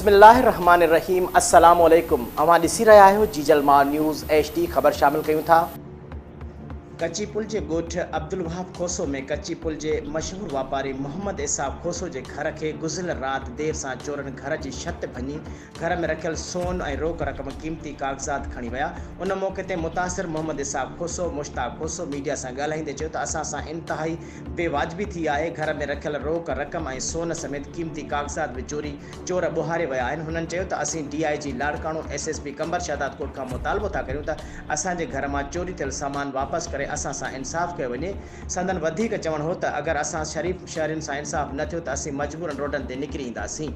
बिस्मिल्लाहिर्रहमानिर्रहीम। अस्सलाम वालेकुम। अवां ॾिसी रहिया आहियो जीजलमार न्यूज़ HD। ख़बर शामिल कयूं था। कच्ची पुल के गोठ अब्दुल वहाब खोसो में कच्ची पुल के मशहूर वापारी मोहम्मद इसाब खोसो के घर के गुज़िरियल रात देर से चोरन घर की छत भञी घर में रखियल सोन और रोक रक़म क़ीमती कागज़ात खणी विया। उन मौके ते मुतासिर मोहम्मद इसाब खोसो मुश्ताक खोसो मीडिया से ॻाल्हाईंदे चयो त असां सां इंतहाई बेवाजिबी थी आहे। घर में रखियल रोक रक़म और सोन समेत क़ीमती कागज़ात भी चोर ॿुहारे विया आहिनि। हुननि चयो त असीं DIG लाड़काणो SSP कंबर शहदाद कोट खां मुतालबो था करियूं त असांजे घर मां चोरी थियल सामान वापस करे असां सां इंसाफ़ कयो वञे। संदन वधीक चवण हो त अगर असां शरीफ़ शहरियुनि सां इंसाफ़ न थियो त असीं मजबूरन रोडन ते निकिरी ईंदासीं।